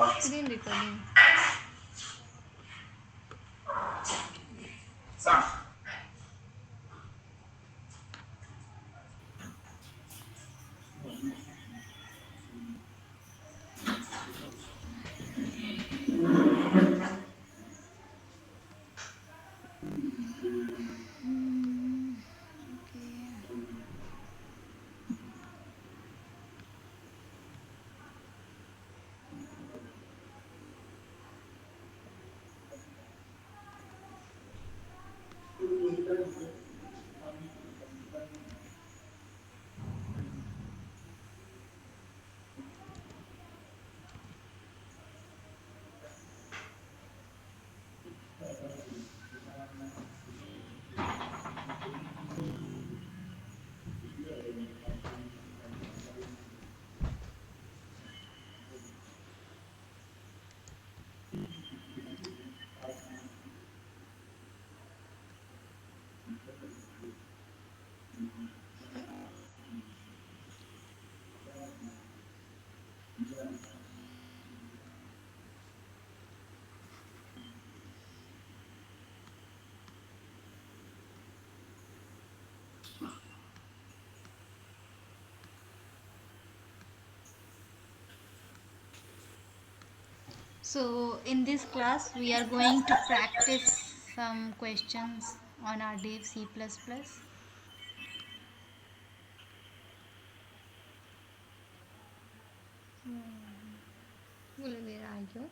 Screen recording. Okay. So in this class we are going to practice some questions on our Dev C++. Where are you?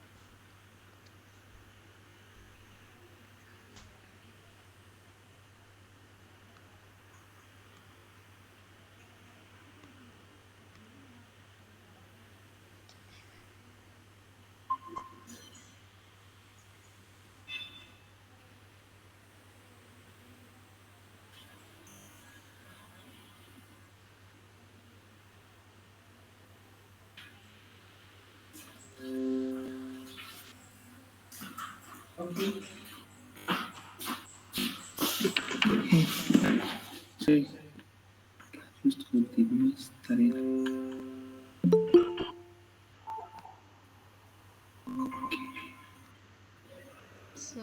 Sí, justo contigo estaré. So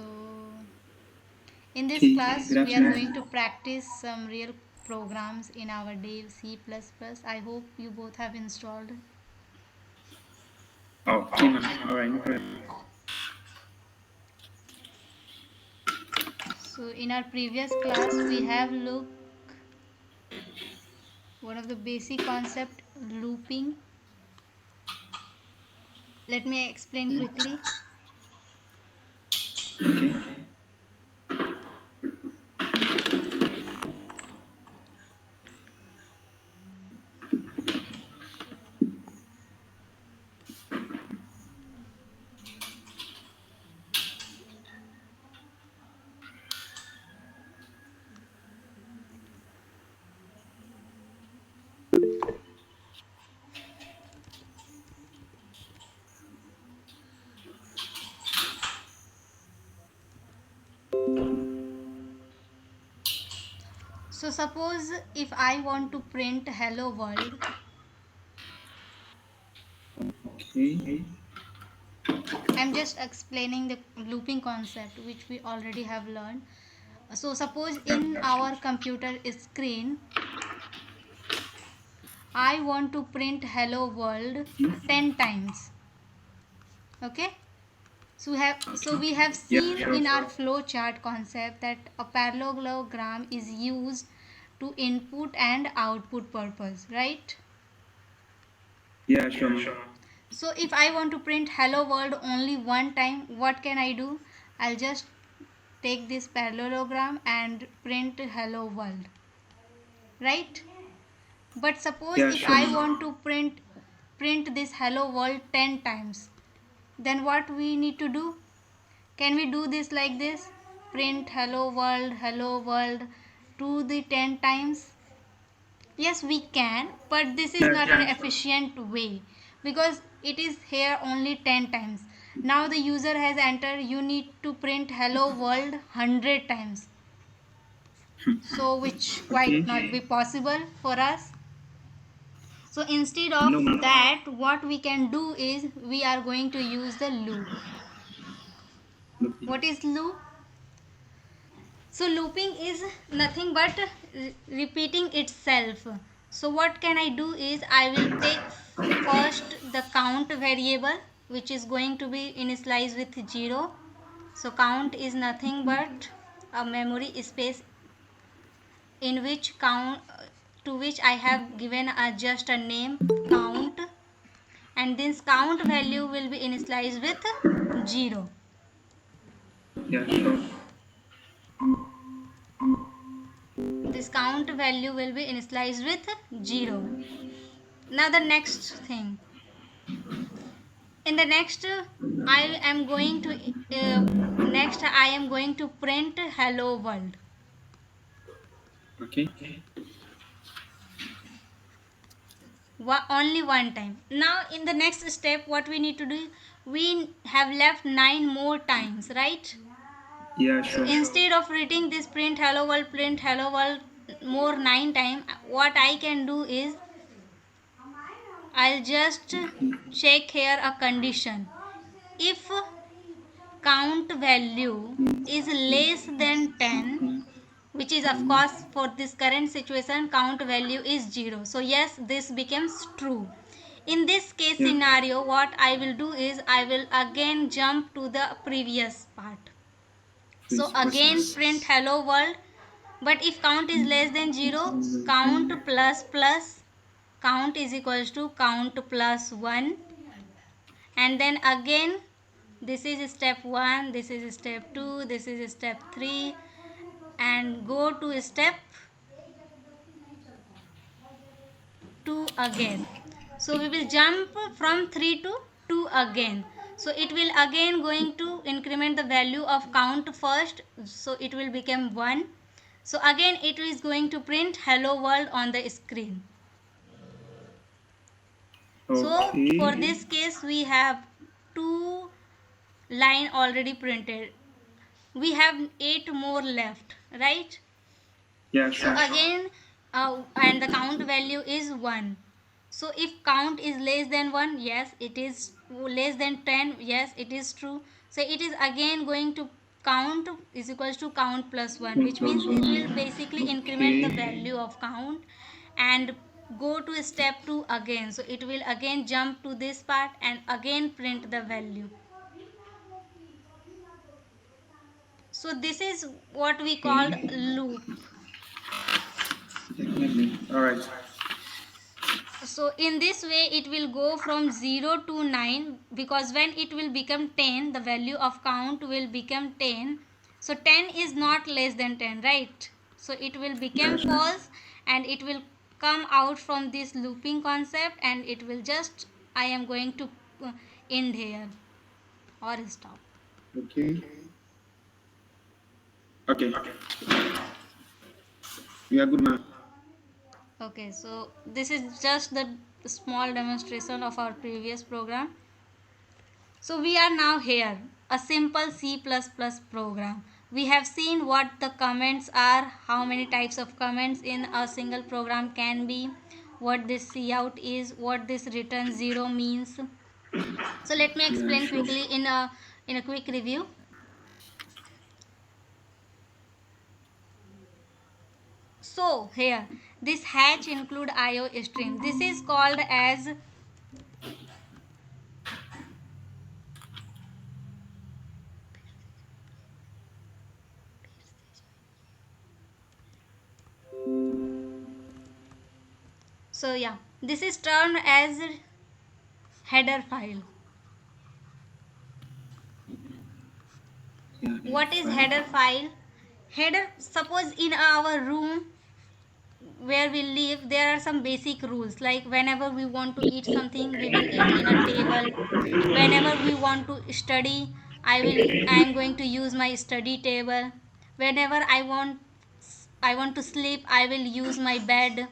in this Sí, class we are gracias. going to practice some real programs in our Dev C++. I hope you both have installed. Oh, sí, ma'am. All right, no problem. So in our previous class we have looked one of the basic concept, looping. Let me explain quickly. Okay. So suppose if I want to print hello world, Okay. I'm just explaining the looping concept which we already have learned. So suppose in Gotcha. our computer screen I want to print hello world 10 times. Okay? So we have Yeah, seen sure. in our flowchart concept that a parallelogram is used to input and output purpose, right? Yeah, sure, ma'am. So if I want to print hello world only one time, what can I do? I'll just take this parallelogram and print hello world, right? But suppose Yeah, if sure, I ma'am. want to print this hello world 10 times, then what we need to do? Can we do this like this? Print hello world to the 10 times? Yes, we can, but this is Yeah, not an sure. efficient way because it is here only 10 times. Now the user has entered, you need to print hello world 100 times. So which Okay. quite not be possible for us. So instead of No. that, what we can do is we are going to use the loop. Looping. What is loop? So looping is nothing but repeating itself. So what can I do is I will take first the count variable, which is going to be initialized with 0. So count is nothing but a memory space in which count to which I have given just a name count, and this count value will be initialized with 0. Yeah, sure. This count value will be initialized with 0. Now the next thing, in the next I am going to next I am going to print hello world. Okay. Only one time. Now in the next step, what we need to do, we have left 9 more times, right? Yeah, So sure. instead of reading this print hello world more 9 times, what I can do is I'll just check here a condition. If count value is less than 10, which is of course for this current situation count value is 0, so yes, this becomes true. In this case Yeah. scenario, what I will do is I will again jump to the previous part. So Please again process. print hello world, but if count is less than 0, count plus plus count is equals to count plus 1, and then again this is step 1, this is step 2, this is step 3, and go to step 2 again. So we will jump from 3 to 2 again. So it will again going to increment the value of count first, so it will become 1. So again it is going to print hello world on the screen. So for Okay. this case we have 2 line already printed. We have 8 more left, right? Yeah, So sure. again and the count value is 1. So if count is less than 1, yes it is, less than 10, yes it is true. So it is again going to count is equals to count plus 1, which means Plus it one. will basically increment the Okay. value of count and go to step 2 again. So it will again jump to this part and again print the value. So this is what we called Okay. loop. Definitely. All right. So in this way it will go from 0 to 9, because when it will become 10 the value of count will become 10. So 10 is not less than 10, right? So it will Yeah, become sure. false and it will come out from this looping concept, and it will just I am going to end here or stop. Okay. Okay. You are good, man. Okay, so this is just the small demonstration of our previous program. So we are now here, a simple C++ program. We have seen what the comments are, how many types of comments in a single program can be, what this cout is, what this return 0 means. So let me Yeah, explain sure. quickly in a quick review. So here, this hatch include IO stream. This is called as so yeah, this is termed as header file. Yeah, What is fine. header file? Header, suppose in our room where we live there are some basic rules, like whenever we want to eat something we will eat in a table. Whenever we want to study, I am going to use my study table. Whenever I want to sleep, I will use my bed.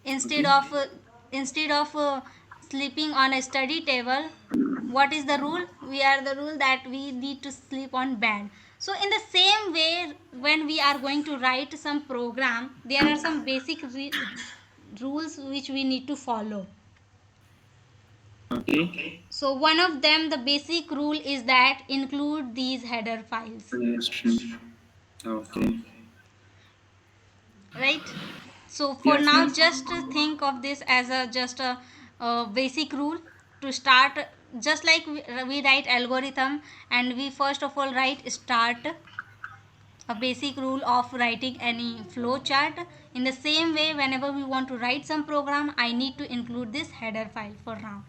instead Okay. of uh, instead of sleeping on a study table, what is the rule? We are the rule that we need to sleep on bed. So in the same way, when we are going to write some program, there are some rules which we need to follow. Okay. So one of them, the basic rule is that include these header files, Yes, true. Okay. right? So for Yes, now, yes. just think of this as a just a basic rule to start. Just like we write algorithm, and we first of all write start, a basic rule of writing any flow chart. In the same way, whenever we want to write some program, I need to include this header file for now.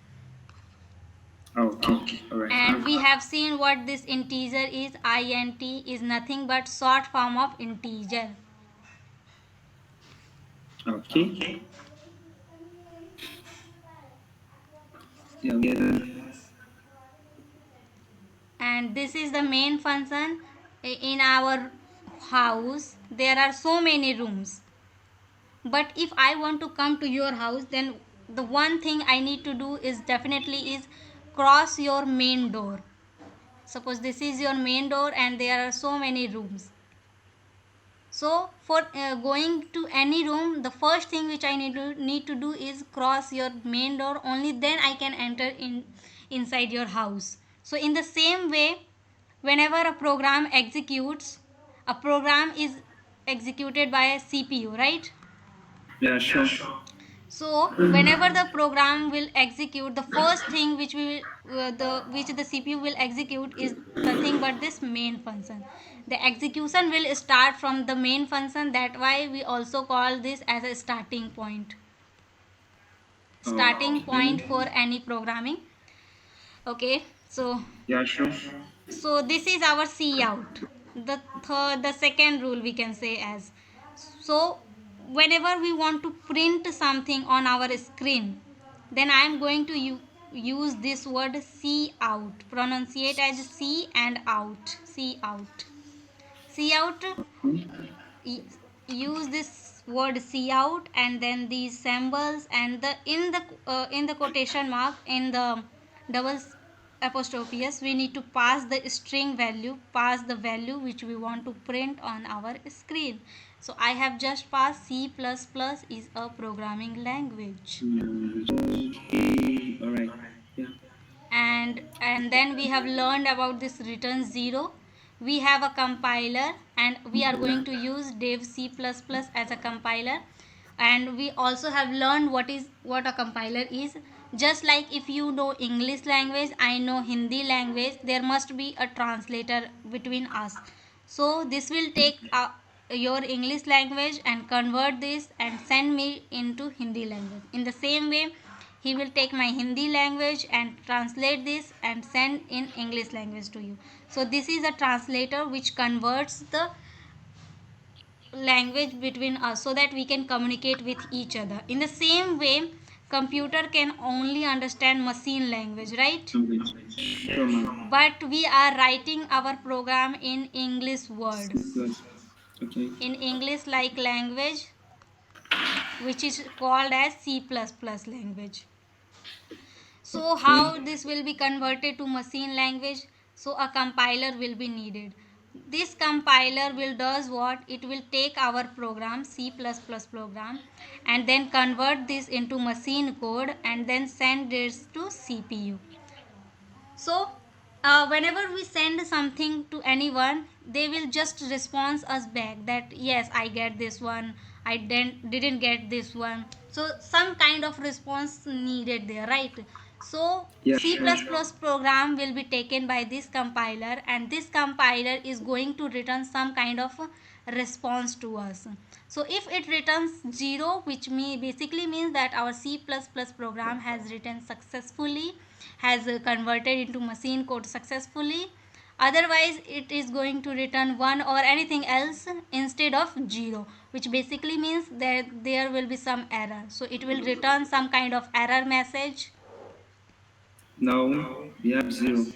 Okay. All right. And we have seen what this integer is. Int is nothing but short form of integer. Okay. Yeah, yeah. And this is the main function. In our house there are so many rooms, but if I want to come to your house, then the one thing I need to do is definitely is cross your main door. Suppose this is your main door and there are so many rooms. So for going to any room, the first thing which I need to do is cross your main door. Only then I can enter inside your house. So in the same way, whenever a program executes, a program is executed by a CPU, right? Yeah, sure. So whenever the program will execute, the first thing which we the CPU will execute is nothing but this main function. The execution will start from the main function. That why we also call this as a starting point. Starting point Okay. for any programming. Okay, so Yeah, sure. this is our C out. The second rule we can say as. So whenever we want to print something on our screen, then I am going to use this word C out. Pronunciate as C and out. C out. C out. Use this word C out, and then these symbols, and the in the quotation mark, in the double apostrophe s, we need to pass the string value, pass the value which we want to print on our screen. So I have just passed C++ is a programming language. Okay. All right. Yeah. And then we have learned about this return 0. We have a compiler, and we are going to use dev C++ as a compiler. And we also have learned what a compiler is. Just like if you know English language, I know Hindi language, there must be a translator between us. So this will take your English language and convert this and send me into Hindi language. In the same way, he will take my Hindi language and translate this and send in English language to you. So this is a translator which converts the language between us so that we can communicate with each other. In the same way, computer can only understand machine language, right? Sure, ma'am. But we are writing our program in English C words, plus. Okay. in English like language, which is called as C++ language. So Okay. how this will be converted to machine language? So a compiler will be needed. This compiler will does what? It will take our program, C++ program, and then convert this into machine code and then send this to CPU. So whenever we send something to anyone, they will just respond us back that yes, I get this one, I didn't get this one. So some kind of response needed there, right? So Yeah, C++ sure. program will be taken by this compiler, and this compiler is going to return some kind of response to us. So if it returns 0, which basically means that our C++ program has written successfully, has converted into machine code successfully. Otherwise it is going to return 1 or anything else instead of 0, which basically means that there will be some error. So it will return some kind of error message Now we have 0.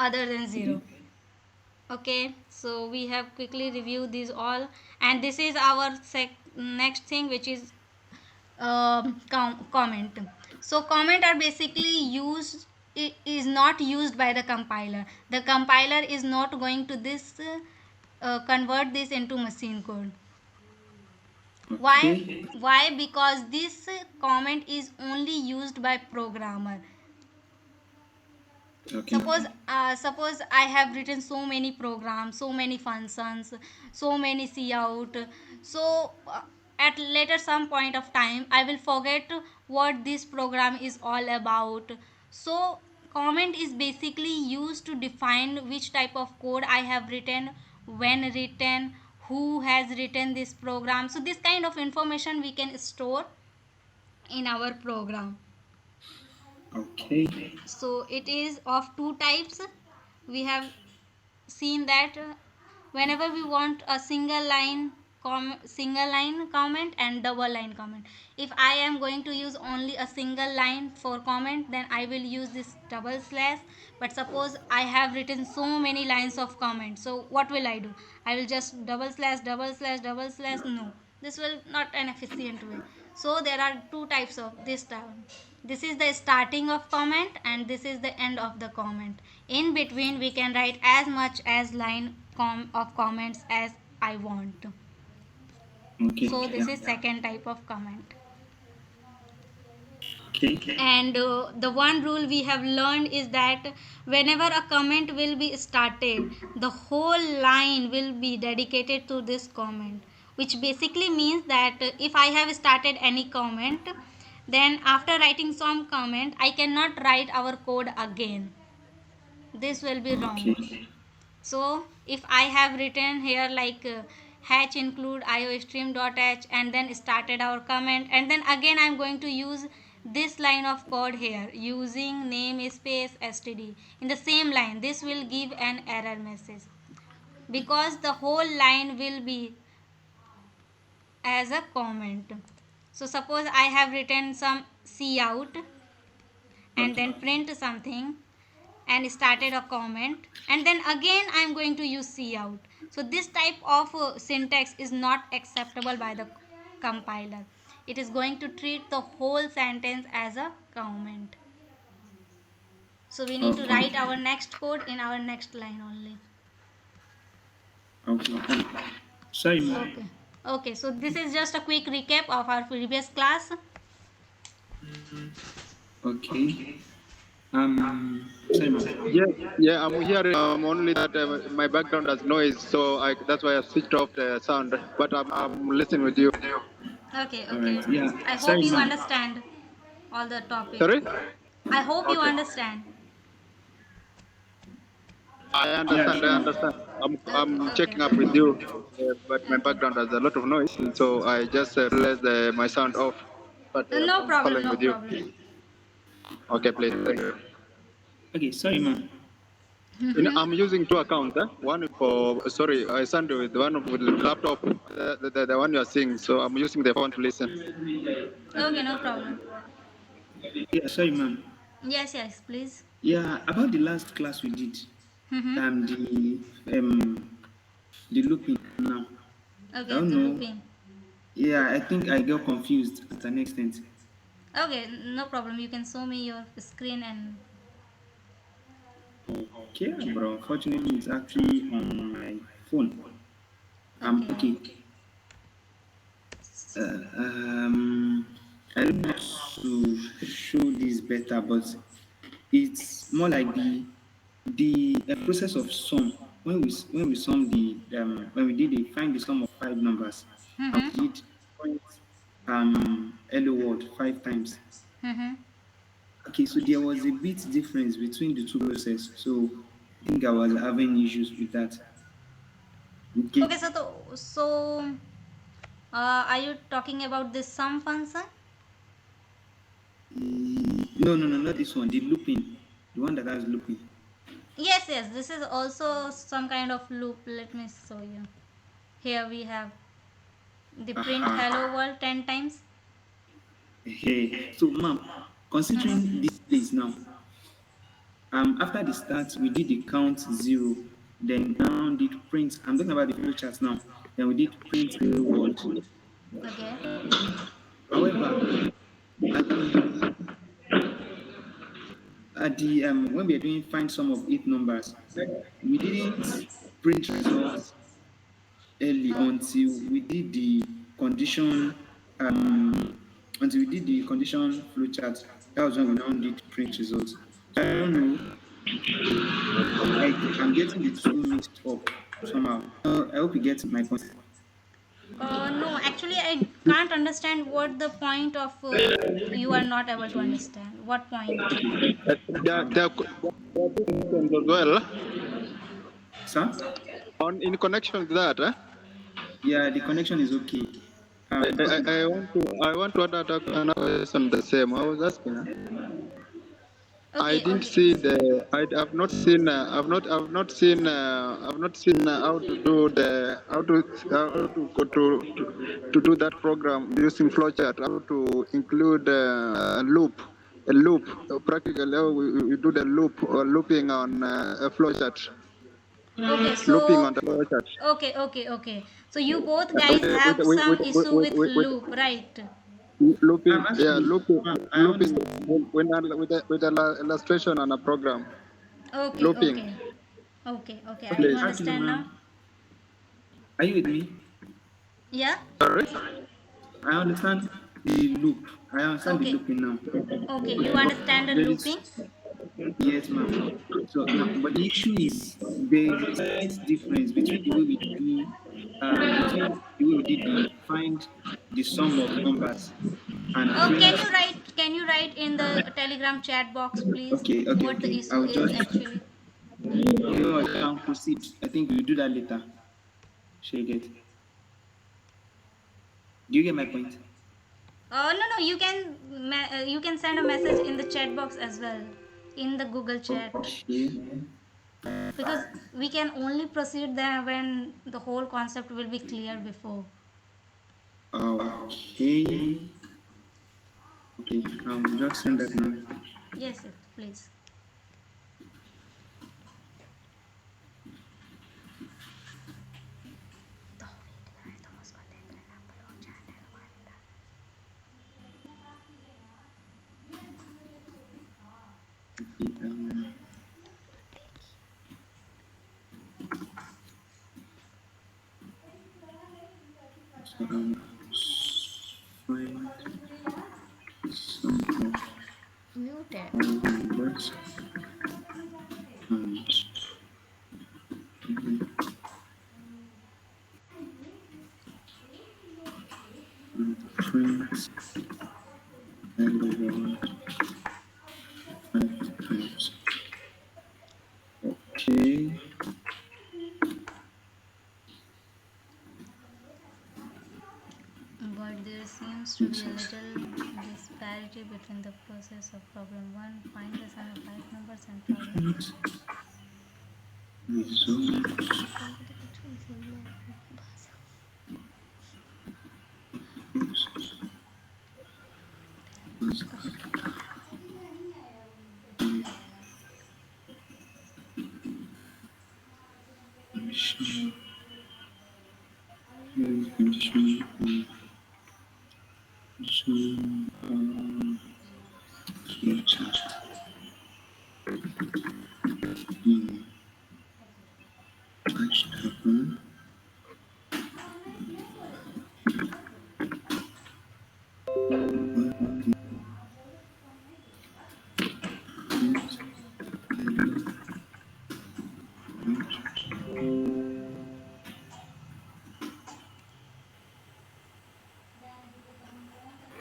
other than Okay. 0. Okay, so we have quickly reviewed these all, and this is our next thing, which is comment. So comment are basically used, is not used by the compiler. The compiler is not going to this convert this into machine code. Why? Okay. Why? Because this comment is only used by programmer. Okay. Suppose I have written so many programs, so many functions, so many cout. So at later some point of time I will forget what this program is all about. So comment is basically used to define which type of code I have written, when written, who has written this program. So this kind of information we can store in our program. Okay. So it is of two types. We have seen that whenever we want a single line comment and double line comment. If I am going to use only a single line for comment, then I will use this double slash. But suppose I have written so many lines of comment, so what will I do? I will just double slash, double slash, double slash. No, this will not an efficient way. So there are two types of this term. This is the starting of comment and this is the end of the comment. In between we can write as much as line of comments as I want. Okay. So this Yeah. is second type of comment. Okay. And the one rule we have learned is that whenever a comment will be started, the whole line will be dedicated to this comment, which basically means that if I have started any comment, then after writing some comment I cannot write our code again. This will be wrong. Okay. So if I have written here like hatch include iostream.h and then started our comment, and then again I'm going to use this line of code here using name space std in the same line, this will give an error message because the whole line will be as a comment. So suppose I have written some cout and Okay. then print something and started a comment, and then again I am going to use cout. So this type of syntax is not acceptable by the compiler. It is going to treat the whole sentence as a comment. So we need to Okay. write our next code in our next line only. Okay. Sorry, ma'am. Okay. Okay, so this is just a quick recap of our previous class. Okay. Sorry, ma'am. Yeah, yeah, I'm hearing only that my background has noise, so that's why I switched off the sound. But I'm listening with you. Okay, All okay. right. Yeah. I hope Sorry, you ma'am. understand all the topic. Sorry? I hope you Okay. understand. I Yeah. understand. I Sure. understand. Okay, I'm okay. checking up with you, but my Okay. background has a lot of noise, so I just realized my sound off. But No I'm problem, following no with you. problem. Okay, please. Thank you. Okay. Sorry, ma'am. I'm using two accounts. One for sorry, I sent with one with laptop, the one you are seeing. So I'm using the phone to listen. Okay, no problem. Yeah. Sorry, ma'am. Yes, yes, please. Yeah. About the last class we did. Mm-hmm. Um. The the looping now. I Okay, don't the know. looping. Yeah. I think I got confused at an extent. Okay, no problem. You can show me your screen and Okay. But unfortunately, it's actually on my phone. okay. Okay. Uh, um. I don't know how to show this better, but it's more like the process of sum. When we sum the when we did the find the sum of five numbers, and Mm-hmm. we did point hello world five times. Mm-hmm. Okay, so there was a bit difference between the two process. So I think I was having issues with that. Okay. Okay, are you talking about this sum function? No, no, no, not this one. The looping, the one that has looping. Yes, yes. This is also some kind of loop. Let me show you. Here we have the print Aha. hello world 10 times. Hey. So, ma'am, considering this place now, after the start, we did the count zero, then now did print. I'm talking about the flowchart now. Then we did print hello world. Okay. However, at the when we are doing find sum of eight numbers, we didn't print results early Uh, until we did the condition, until we did the condition flowchart. That was when we now did print results. So I don't know. I'm getting the two mixed up somehow. I hope you get my point. No, actually, I can't understand what the point of you are not able to understand. What point? There are two questions as well. Sir? In connection to that, Yeah, the connection is okay. I want to add another question the same. I was asking. I Okay, didn't okay. see the. I've not seen. I've not seen how to do the. How to go to do that program using flowchart. How to include a loop. Practically, how we do the loop or looping on a flowchart. Okay, Looping so on the flowchart. okay. So you both guys With, have with, some with, with, issue with, with with, with loop, right? looping, I'm actually, I looping understand. with the illustration on a program. Okay, Looping, okay. Okay. Are you please. Actually, understand now? ma'am, are you with me? Yeah? Sorry. I understand the loop. I understand the Okay. looping now. Okay, you But understand the there is, looping? yes, ma'am. So now, but the issue is there is a slight difference between the way we do, between the way we did the find the sum of numbers and print. Can you write in the Telegram chat box, please, what the Okay. issue I'll is just, actually? I can proceed. I think we'll do that later. Shake it. Do you get my point? No, you can send a message in the chat box as well, in the Google chat, Okay. because we can only proceed there when the whole concept will be clear before. Okay. Okay. I'll just send that now. Yes, please. Um, so, find some of Muted. numbers and print hello world 5 times. Okay. But there seems to be a little disparity between the process of problem 1, find the sum of 5 numbers, and problem Print results. Condition. Condition. Condition. Flowchart. Patch happen.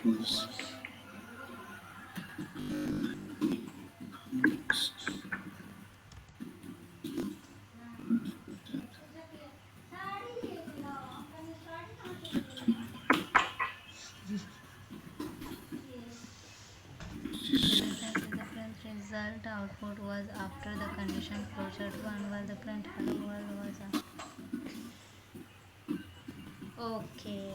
Print was The difference is the print result output was after the condition flowchart 1, while the print hello world was after. Okay.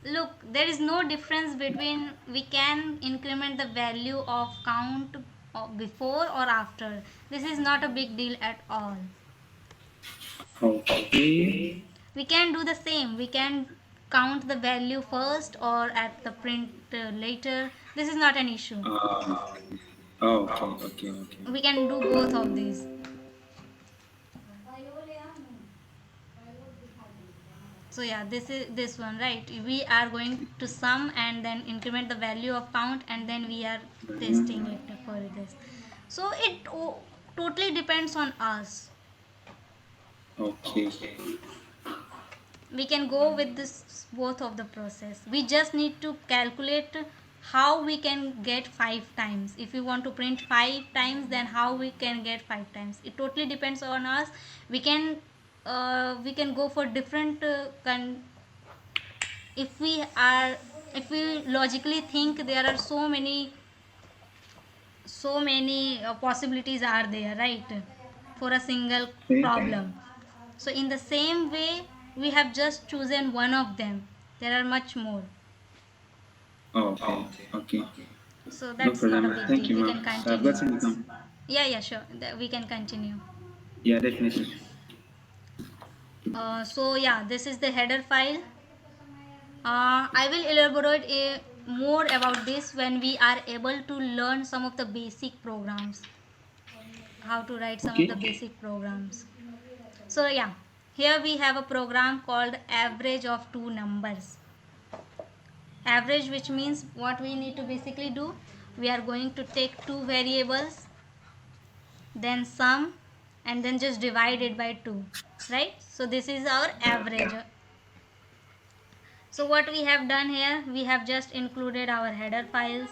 Look, there is no difference between we can increment the value of count before or after. This is not a big deal at all. okay. We can do the same. We can count the value first or at the print later. This is not an issue. Okay. We can do both of these. So yeah, this is this one, right? We are going to sum and then increment the value of count, and then we are testing it for this. So it totally depends on us. Okay. We can go with this both of the process. We just need to calculate how we can get 5 times. If we want to print 5 times, then how we can get 5 times, it totally depends on us. We can go for different if we are if we logically think, there are so many possibilities are there, right, for a single Okay. problem. So in the same way, we have just chosen one of them. There are much more. Okay. Okay. So No that's not a problem. big Thank deal. you, We ma'am. can So I've continue. gotten it now. Yeah, yeah, sure. We can continue. Yeah, definitely. So yeah, this is the header file. I will elaborate more about this when we are able to learn some of the basic programs, how to write some of the Okay. basic programs. So yeah, here we have a program called average of two numbers. Average, which means what we need to basically do, we are going to take two variables, then sum, and then just divide it by 2, right? So this is our average. So what we have done here, we have just included our header files.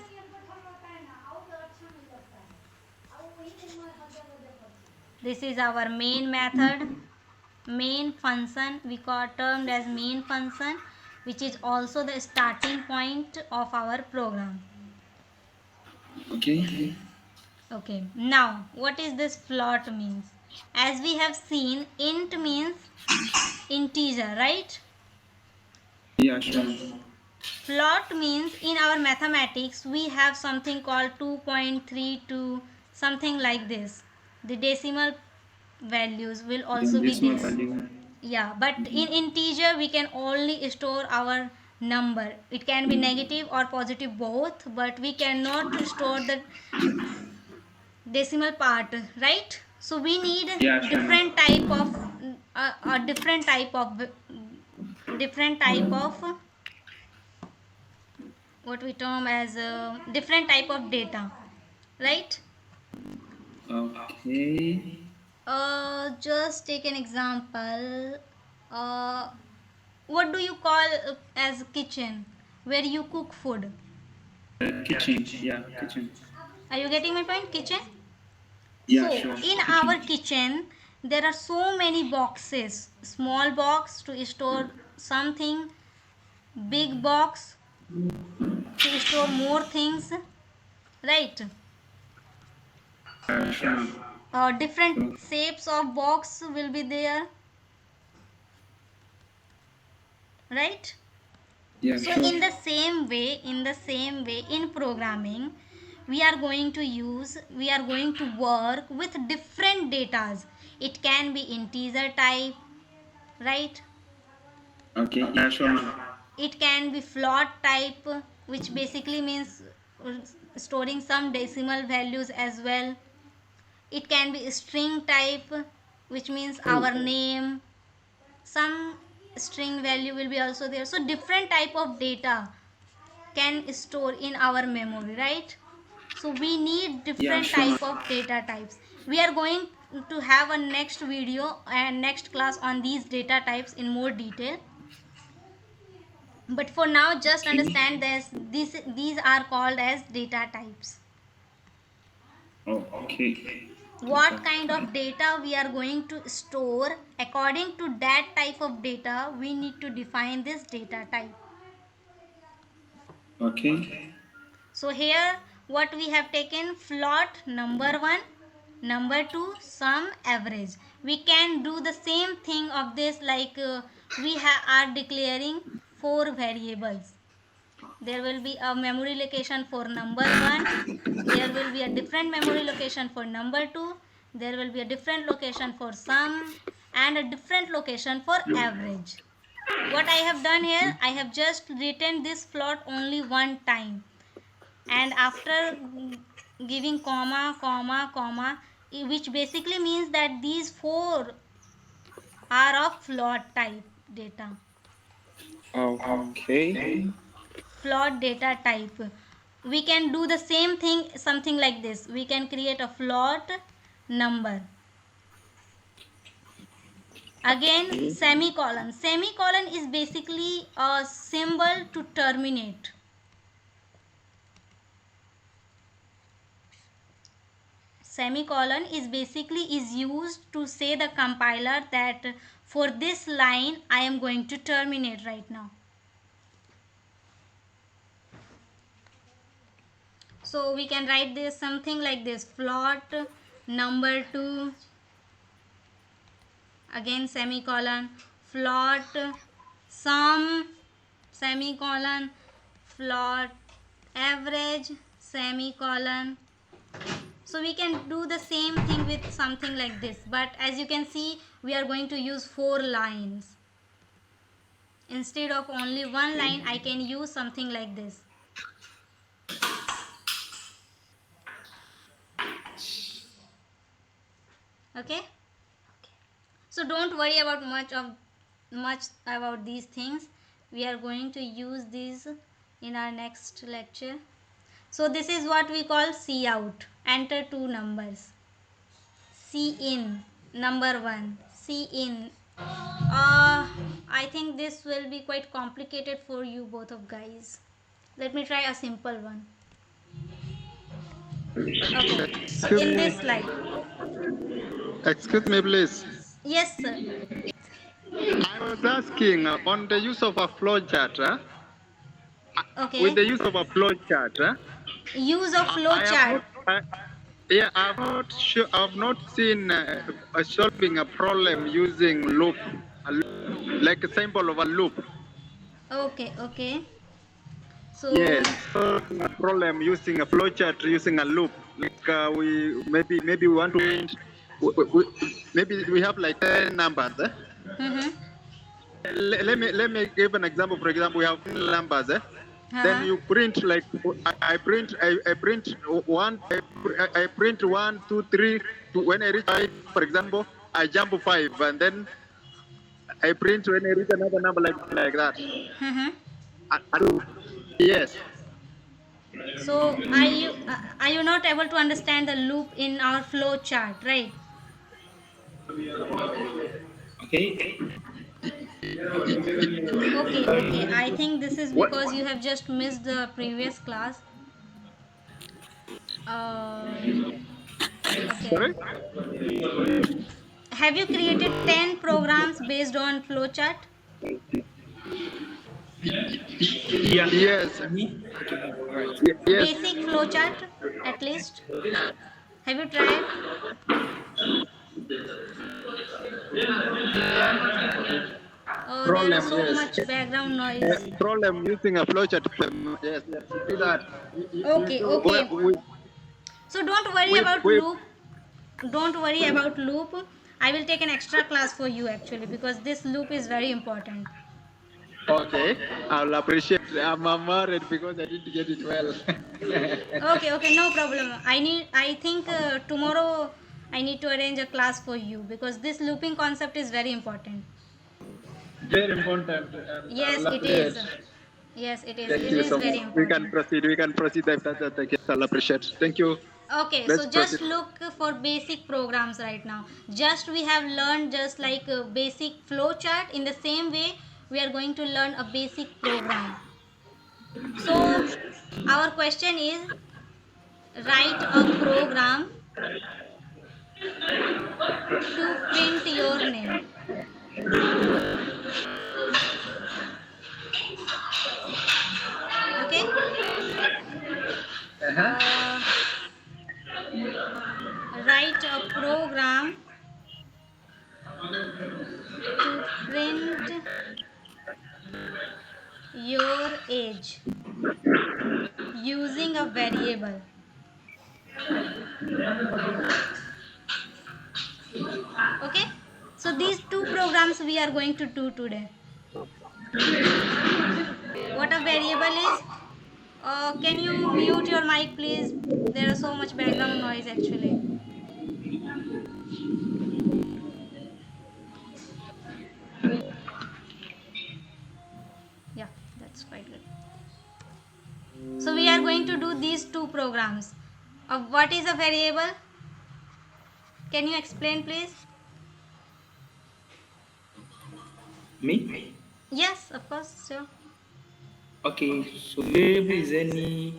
This is our main method, main function. We call termed as main function, which is also the starting point of our program. Okay. Okay, now what is this float means? As we have seen, int means integer, right? Yeah, sure. Float means in our mathematics we have something called 2.32, something like this. The decimal values will Then also be decimal this. value. Yeah, but in integer we can only store our number. It can be negative or positive both, but we cannot store the decimal part, right? So we need Yeah, sure, ma'am. different type of a different type of what we term as a different type of data, right? Okay. Just take an example. uh, what do you call as kitchen, where you cook food? Kitchen. Yeah, kitchen. Are you getting my point? Kitchen. Yeah, So sure. in Kitchen. our kitchen there are so many boxes, small box to store something, big box to store more things, right? Sure, ma'am. Different So, shapes of box will be there, right? yeah, So sure. in the same way in programming, we are going to work with different datas. It can be integer type, right? Okay. Yeah, sure, ma'am. It can be float type, which basically means uh, storing some decimal values as well. It can be string type, which means our name, some string value will be also there. So different type of data can store in our memory, right? So we need Yeah, different sure, type ma'am. of data types. We are going to have a next video and next class on these data types in more detail, but for now just Okay. understand this, these are called as data types. Okay. What Data kind of type. data we are going to store, according to that type of data we need to define this data type. Okay. So here what we have taken, float number 1, number 2, sum, average. We can do the same thing of this, like are declaring 4 variables. There will be a memory location for number 1, there will be a different memory location for number 2, there will be a different location for sum, and a different location for average. What I have done here, I have just written this float only one time, and after giving comma comma comma, which basically means that these four are of float type data. Okay. Float data type. We can do the same thing, something like this. We can create a float number. Again, semicolon. Semicolon is basically a symbol to terminate. Semicolon is used to say the compiler that for this line I am going to terminate right now. So we can write this something like this: float number 2, again semicolon, float sum, semicolon, float average, semicolon. So we can do the same thing with something like this, but as you can see we are going to use 4 lines. Instead of only one line I can use something like this. Okay, so don't worry about much about these things. We are going to use these in our next lecture. So this is what we call cout. Enter two numbers. Cin number 1, Cin. I think this will be quite complicated for you both of guys. Let me try a simple one. Okay, so Excuse in me. this slide. Excuse me, please. Yes, sir. I was asking on the use of a flow chart. With Okay. the use of a flow chart, Use of flow I have chart. not. Yeah, I've not sure. I've not seen solving a problem using loop, like a symbol of a loop. Okay, okay. Yes, So, solving a problem using a flow chart using a loop. Like we maybe we want to print. Maybe we have like 10 numbers. mm-hmm. Let me give an example. For example, we have 10 numbers. Then Uh-huh. you print like I print one I print 1 2 3. When I reach 5, for example, I jump 5, and then I print when I reach another number like that. Mm-hmm. Yes. So, are you not able to understand the loop in our flow chart, right? Okay. Okay, okay. I think this is What? because you have just missed the previous class. Uh, okay. Sorry? Have you created 10 programs based on flowchart? Yeah. Yes. Me? Okay. All right. Yes. Basic flowchart, at least. Have you tried? Oh, there is Problem. so Yes. much background noise. Problem using a flowchart. Yes. Do that. Okay, okay. We, So don't worry we, about we, loop. Don't worry about loop. I will take an extra class for you actually because this loop is very important. okay. I'll appreciate. I'm worried because I didn't get it well. Okay, okay, no problem. I think tomorrow I need to arrange a class for you because this looping concept is very important. Very important. Yes, I'll it is. appreciate. Yes, it is. Thank It you is so very much. We can important. proceed. We can proceed if that's the case. I'll appreciate. Thank you. Okay, Let's so proceed. just look for basic programs right now. Just we have learned just like a basic flow chart. In the same way, we are going to learn a basic program. So, our question is write a program to print your name. Okay? Uh, write a program to print your age using a variable. Okay, so these two programs we are going to do today. What a variable is, can you mute your mic please? There is so much background noise actually. So we are going to do these two programs. What is a variable? Can you explain, please? Me? Yes, of course, sure. Okay, so variable is any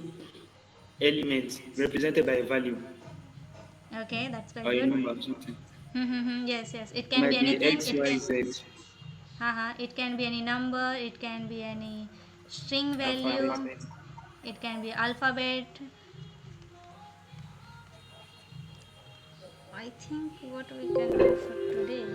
element represented by a value Okay, that's very or a good. number or something. Yes, yes. It It can be might be anything. X, Y, Z, It can be any number. It can be any string alphabet. value. It can be alphabet. I think what we can do for today.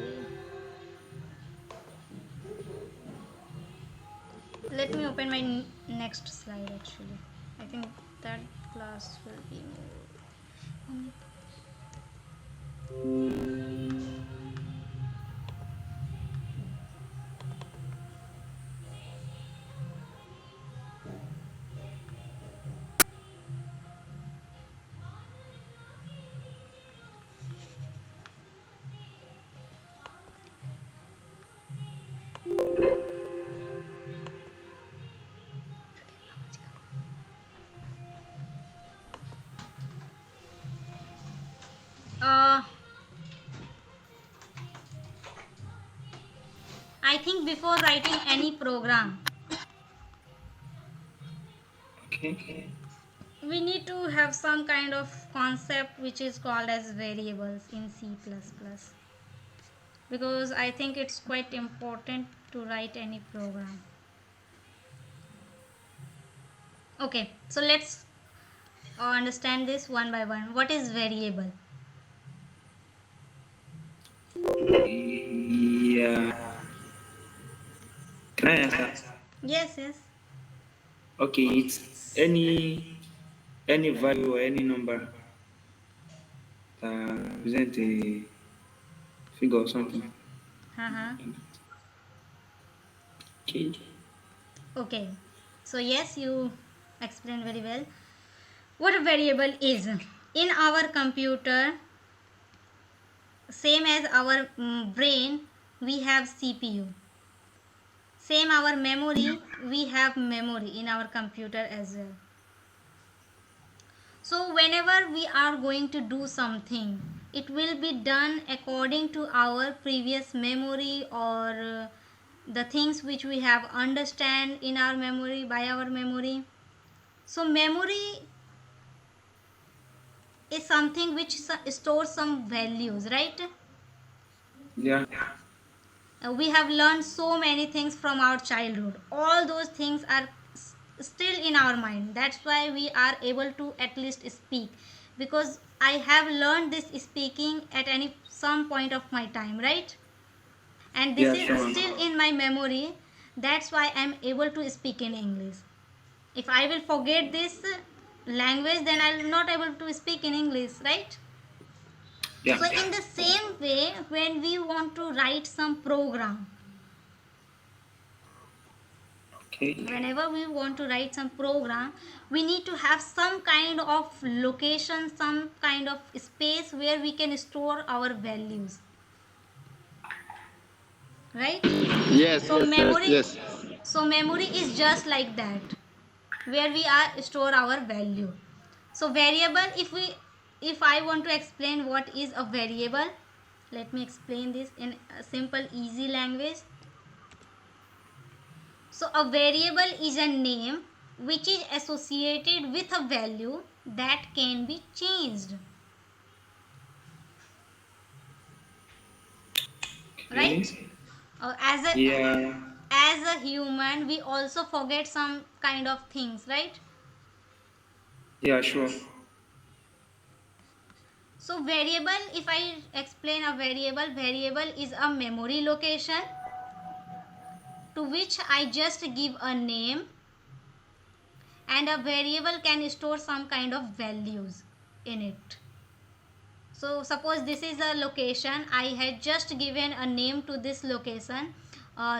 Let me open my next slide actually. I think that class will be more. Uh, I think before writing any program, Okay. we need to have some kind of concept which is called as variables in C++, because I think it's quite important to write any program. Okay, so let's understand this one by one. What is variable? Yeah. Can I answer? Yes, yes. Okay, it's any value or any number that represent a figure or something. Uh-huh. Okay. Okay, so yes, you explained very well. What a variable is in our computer, same as our brain, we have CPU. Same our memory, we have memory in our computer as well. So whenever we are going to do something, it will be done according to our previous memory, or the things which we have understand in our memory by our memory. So memory is something which stores some values, right? Yeah. We have learned so many things from our childhood. All those things are still in our mind. That's why we are able to at least speak, because I have learned this speaking at any some point of my time, right? And this Yeah, is sure. still in my memory. That's why I'm able to speak in English. If I will forget this language, then I'll not able to speak in English, right? Yeah. So in the same way, when we want to write some program, Okay. whenever we want to write some program, we need to have some kind of location, some kind of space where we can store our values, right? Yes, So yes, yes, memory, yes. so memory is just like that, where we are store our value. So variable, if I want to explain what is a variable, let me explain this in a simple easy language. So a variable is a name which is associated with a value that can be changed, right? Okay. As a Yeah. human, we also forget some kind of things, right? Yeah, sure. So variable, if I explain a variable, variable is a memory location to which I just give a name, and a variable can store some kind of values in it. So suppose this is a location, I had just given a name to this location,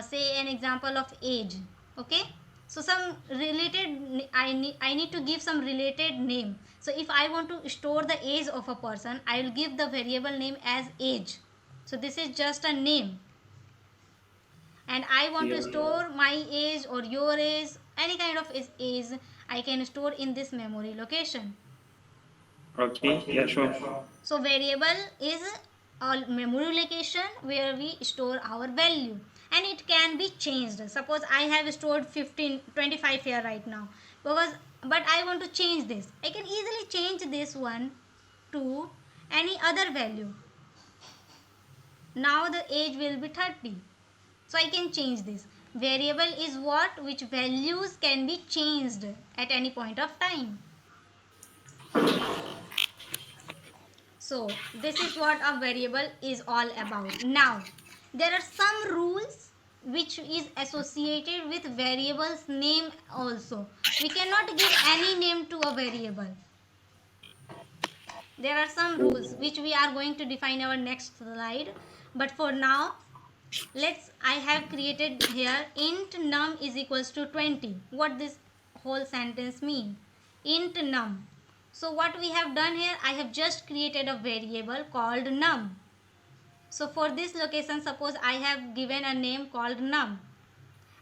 say an example of age. Okay, so some related, I need to give some related name. So if I want to store the age of a person, I will give the variable name as age. So this is just a name, and I want to Yeah. store my age or your age, any kind of age, I can store in this memory location. Okay. Yeah, sure. So variable is a memory location where we store our value, and it can be changed. Suppose I have stored 25 here right now, because but I want to change this. I can easily change this one to any other value. Now the age will be 30. So I can change this. Variable is what which values can be changed at any point of time. So this is what a variable is all about. Now there are some rules which is associated with variable's name also. We cannot give any name to a variable. There are some rules which we are going to define our next slide. But for now, I have created here int num is equals to 20. What this whole sentence mean? Int num. So what we have done here, I have just created a variable called num. So for this location, suppose I have given a name called num,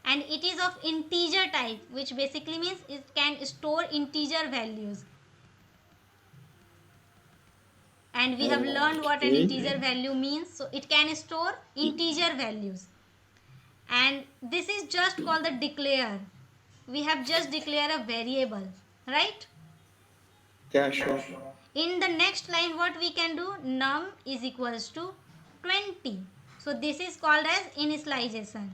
and it is of integer type, which basically means it can store integer values. And we have learned what an integer value means. So it can store integer values, and this is just called the declare. We have just declared a variable, right? Yeah, sure. In the next line, what we can do, num is equals to 20. So this is called as initialization,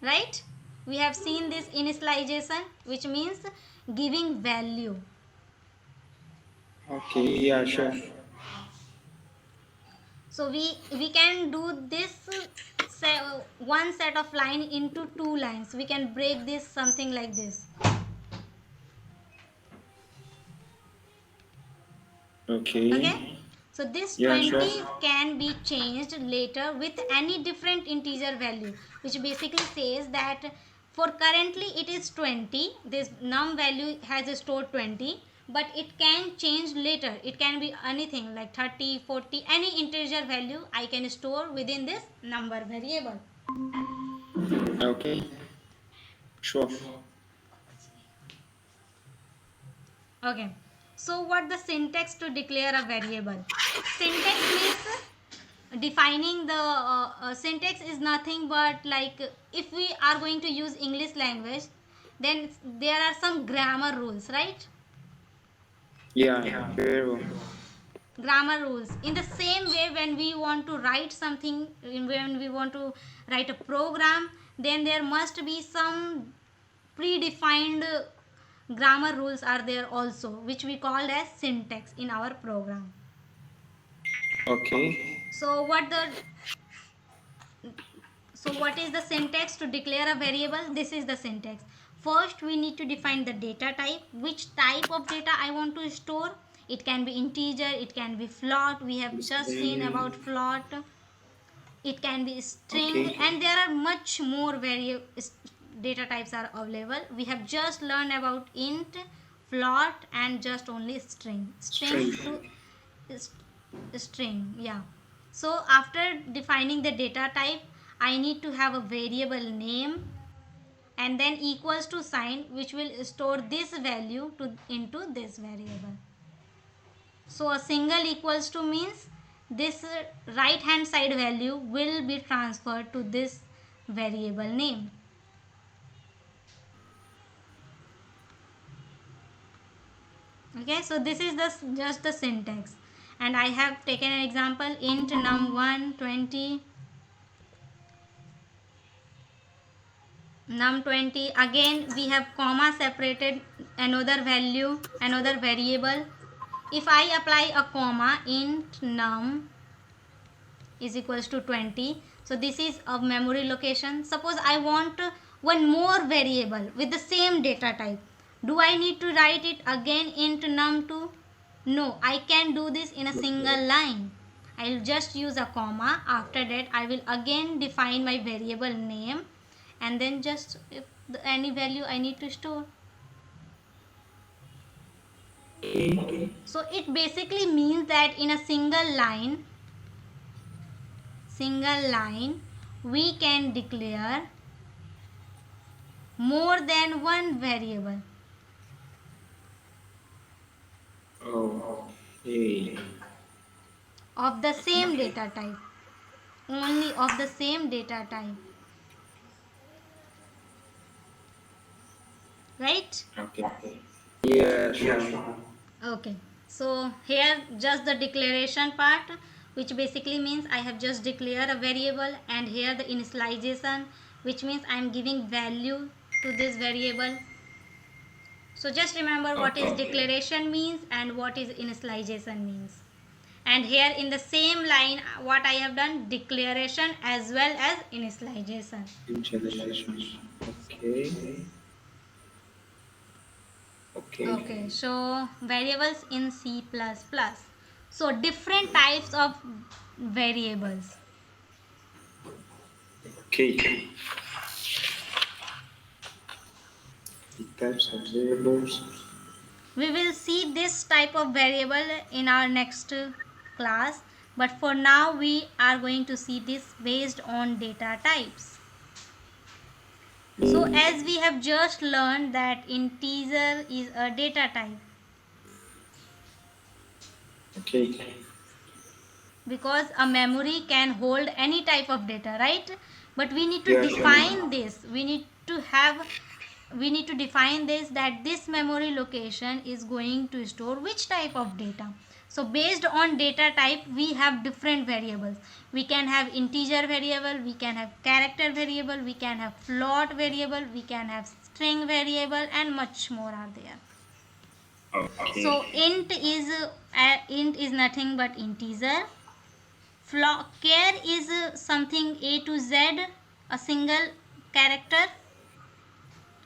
right? We have seen this initialization, which means giving value. Okay. Yeah, sure. So we can do this one set of line into two lines. We can break this something like this. Okay. Okay, so this Yeah, 20 sure. can be changed later with any different integer value, which basically says that for currently it is 20, this num value has stored 20, but it can change later. It can be anything like 30, 40, any integer value I can store within this number variable. Okay. Sure. Okay, so what the syntax to declare a variable? Syntax means defining the syntax is nothing but like if we are going to use English language, then there are some grammar rules, right? Yeah, very well. Grammar rules. In the same way, when we want to write something, when we want to write a program, then there must be some predefined grammar rules are there also, which we called as syntax in our program. Okay. So what is the syntax to declare a variable? This is the syntax. First we need to define the data type, which type of data I want to store. It can be integer, it can be float. We have just seen about float. It can be string, Okay. and there are much more data types are available. We have just learned about int, float, and just only string Strength. to string. Yeah, so after defining the data type, I need to have a variable name and then equals to sign, which will store this value to into this variable. So a single equals to means this right hand side value will be transferred to this variable name. Okay, so this is just the syntax, and I have taken an example int num1 20, num20. Again we have comma separated another value, another variable. If I apply a comma, int num is equals to 20. So this is a memory location. Suppose I want one more variable with the same data type. Do I need to write it again int num2? No, I can do this in a single line. I will just use a comma. After that I will again define my variable name, and then just if any value I need to store. So it basically means that in a single line we can declare more than one variable Okay. of the same data type, only of the same data type, right? Okay. Yeah, sure. Okay, so here just the declaration part, which basically means I have just declared a variable, and here the initialization, which means I am giving value to this variable. So just remember what is declaration means and what is initialization means. And here in the same line, what I have done, declaration as well as initialization. Initialization. Okay. Okay. Okay, so variables in C++. So different types of variables. Okay. The types of variables. We will see this type of variable in our next class, but for now we are going to see this based on data types. So as we have just learned that integer is a data type, Okay. because a memory can hold any type of data, right? But we need to Yeah, sure. define this, we need to define this, that this memory location is going to store which type of data. So based on data type we have different variables. We can have integer variable, we can have character variable, we can have float variable, we can have string variable, and much more are there. So Okay. int is nothing but integer. Char is something A to Z, a single character.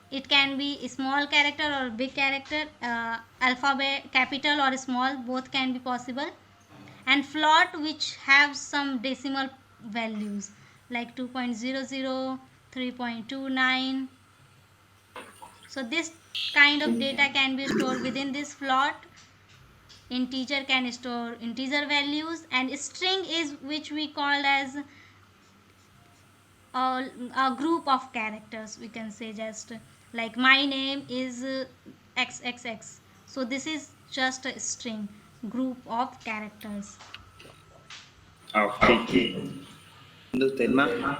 It can be a small character or big character, alphabet, capital or small, both can be possible. And float, which have some decimal values like 2.00, 3.29. So this kind of data can be stored within this float. Integer can store integer values, and string is which we call as a group of characters. We can say just like my name is xxx, so this is just a string group of characters. Okay. Noted, ma.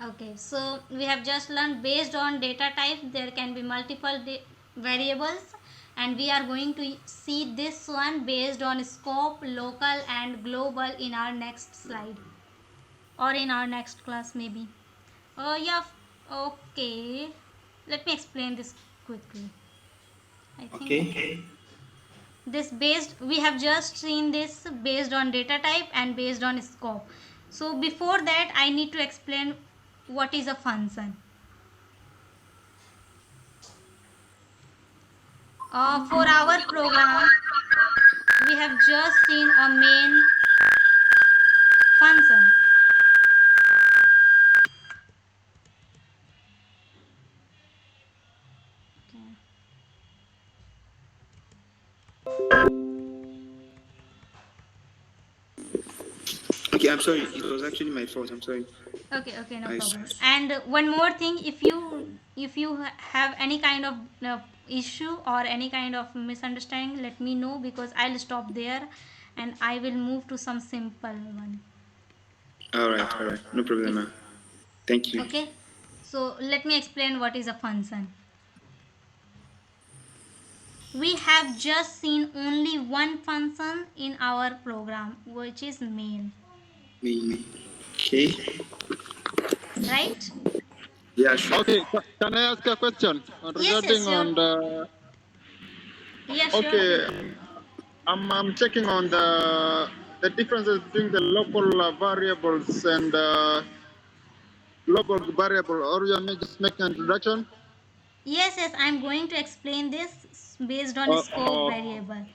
Okay, so we have just learned based on data type there can be multiple variables, and we are going to see this one based on scope, local and global in our next slide, or in our next class maybe. Yeah, okay. Let me explain this quickly. I think Okay. this based, we have just seen this based on data type and based on scope. So before that, I need to explain what is a function. For our program, we have just seen a main function. Okay. Okay, I'm sorry. It was actually my fault. I'm sorry. Okay, no I s- problem. And one more thing, if you have any kind of issue or any kind of misunderstanding, let me know, because I'll stop there and I will move to some simple one. All right. All right. No problem, If ma. Thank you. okay, so let me explain what is a function. We have just seen only one function in our program, which is main, Okay. right? Yeah, sure. Okay, can I ask a question Yes, regarding sure. on the? Yeah, sure. Okay, I'm checking on the differences between the local variables and global variable. Or you may just make an introduction. Yes, I'm going to explain this based on Oh, scope oh, variable.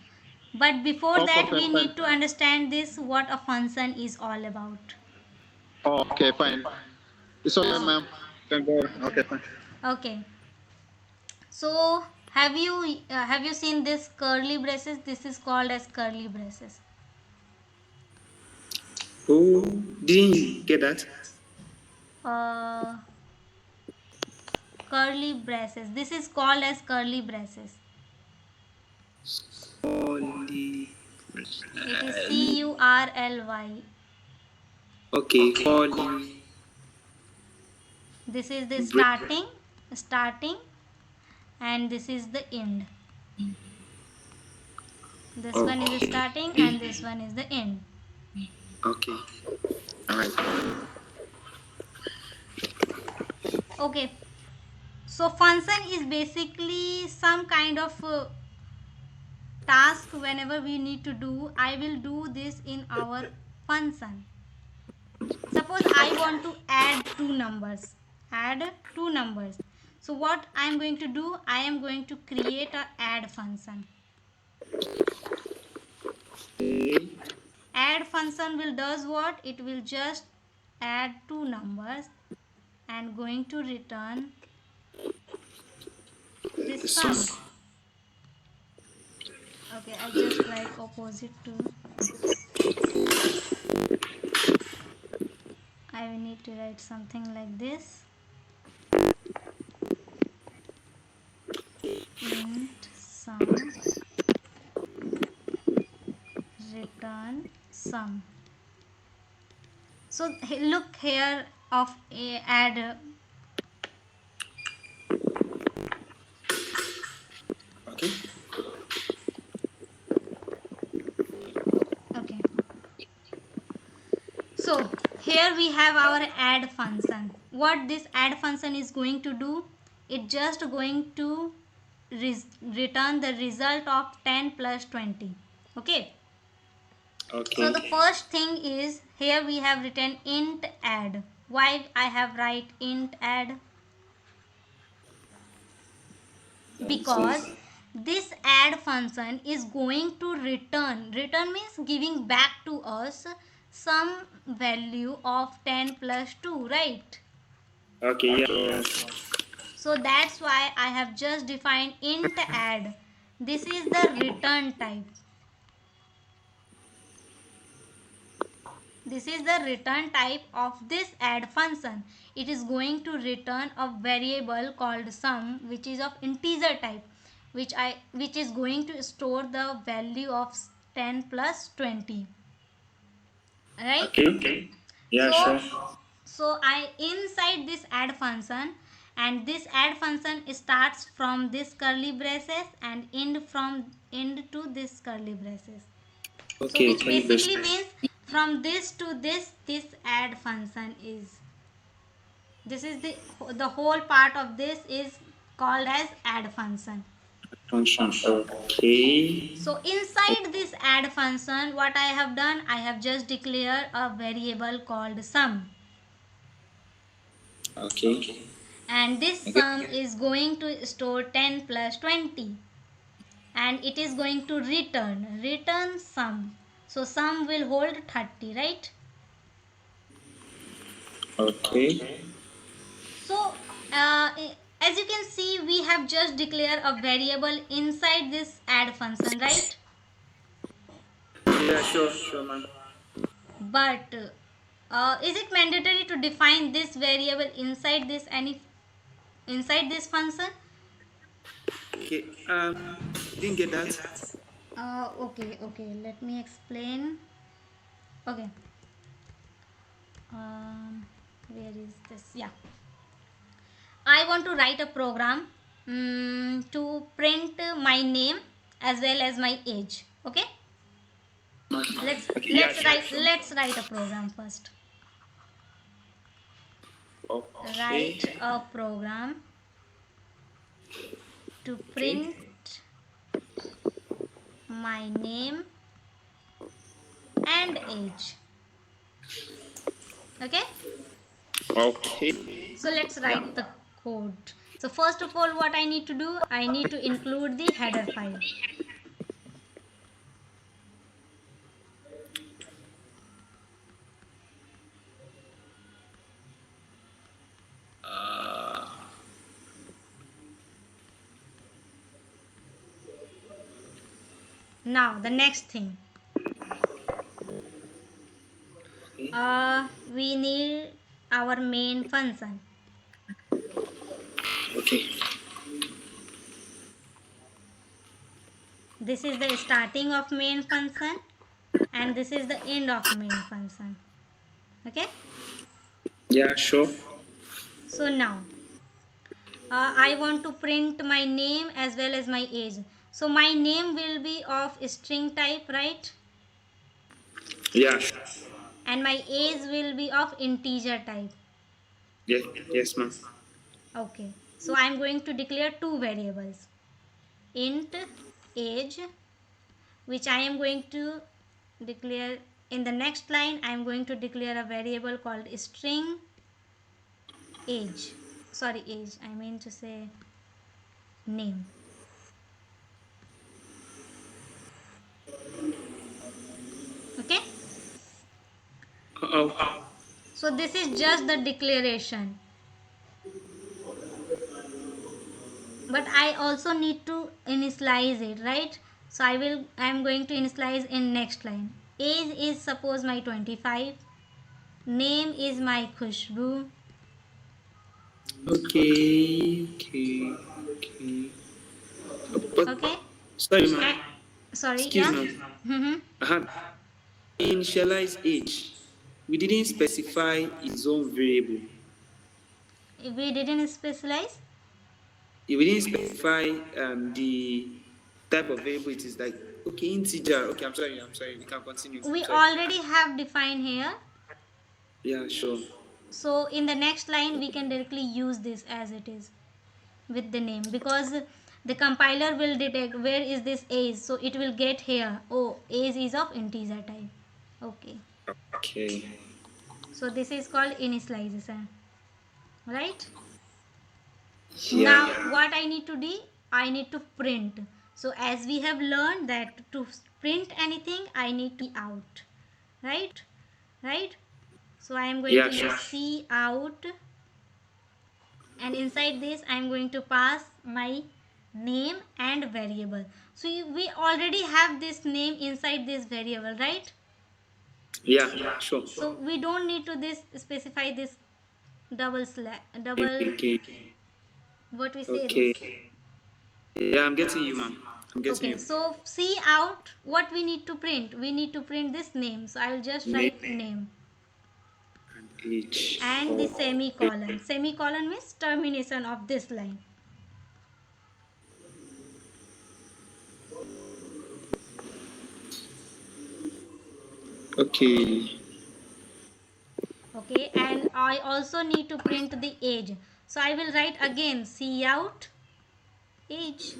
But before okay, that, fine, we fine. need to understand this, what a function is all about. Oh, okay, fine. It's okay, So, ma'am. Can go. Okay, fine. okay. So, have you seen this curly braces? This is called as curly braces. Oh, didn't you get that? Uh, curly braces. This is called as curly braces. Curly. It is curly. Okay, curly. This is the Break. starting, and this is the end. This one is the starting and this one is the end. Okay. All right. Okay. So function is basically some kind of task whenever we need to do. I will do this in our function. Suppose I want to add two numbers. So what I am going to do, I am going to create a add function. Okay. Add function will does what? It will just add two numbers and going to return this sum. Okay, I just write opposite to. I will need to write something like this. Int sum return sum. So look here of a add. Okay. Okay. So here we have our add function. What this add function is going to do? It just going to return the result of 10 plus 20. Okay. Okay. So the first thing is here we have written int add. Why I have write int add? Because this add function is going to return means giving back to us some value of 10 plus 2, right? Okay. Yeah. So that's why I have just defined int add. This is the return type. This is the return type of this add function. It is going to return a variable called sum, which is of integer type, which is going to store the value of 10 plus 20. Right? Okay. Yeah. So Sure. I inside this add function, and this add function starts from this curly braces and end to this curly braces. So Okay. which Can you best? basically means from this to this add function is. This is the whole part of this is called as add function. Function. Okay. So inside this add function, what I have done, I have just declared a variable called sum. Okay. And this sum is going to store 10 plus 20. And it is going to return sum. So sum will hold 30, right? Okay. So as you can see, we have just declared a variable inside this add function, right? Yeah. Sure. Sure, man. But is it mandatory to define this variable inside this function? Okay. Didn't get that. Okay, let me explain. Okay, where is this? Yeah, I want to write a program to print my name as well as my age. Okay, let's Okay. Yeah. let's Sure. write Sure. let's write a program first. Okay. Write a program to Okay. print my name and age. Okay, Okay. so let's Yeah. write the code. So first of all, what I need to do, I need to include the header file. Now the next thing, we need our main function. Okay. This is the starting of main function and this is the end of main function. Okay. Yeah, sure. So now I want to print my name as well as my age. So my name will be of string type, right? Yeah, sure. And my age will be of integer type. Yeah, yes, ma'am. Okay. So I am going to declare two variables. Int age, which I am going to declare in the next line. I am going to declare a variable called string age. Sorry, age. I mean to say name. Okay. Uh-oh. So this is just the declaration. But I also need to initialize it, right? So I am going to initialize in next line. Age is suppose my 25. Name is my Khushbu. Okay. But Okay. sorry, ma'am. Sorry, Excuse yeah. me. I had initialize age. We didn't specify its own variable. We didn't specialize. We didn't specify the type of variable it is, like, okay, integer. Okay, I'm sorry. We can continue. We Sorry. already have defined here. Yeah, sure. So in the next line we can directly use this as it is with the name, because the compiler will detect where is this age, so it will get here, oh, age is of integer type. Okay. Okay. So this is called initialization, right? Yeah. Now what I need to do, I need to print. So as we have learned that to print anything I need to out, right? So I am going Yeah, to sure. use C out, and inside this I am going to pass my name and variable. So we already have this name inside this variable, right? Yeah, sure. So we don't need to this specify this double Okay. what we say this. Okay. Yeah, I'm getting you, ma'am. I'm getting Okay, you. so C out, what we need to print, we need to print this name, so I will just write Name name and age. and the semicolon means termination of this line. Okay. Okay, and I also need to print the age, so I will write again C out age.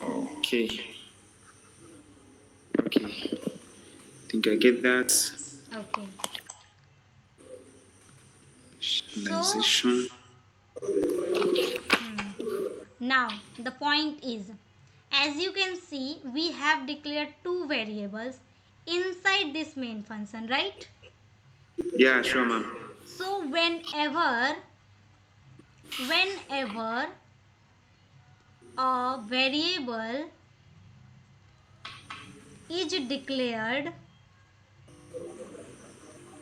Okay. Okay. Think I get that. Okay, so Initialization. now the point is, as you can see we have declared two variables inside this main function, right? Yeah, sure, ma'am. So whenever a variable is declared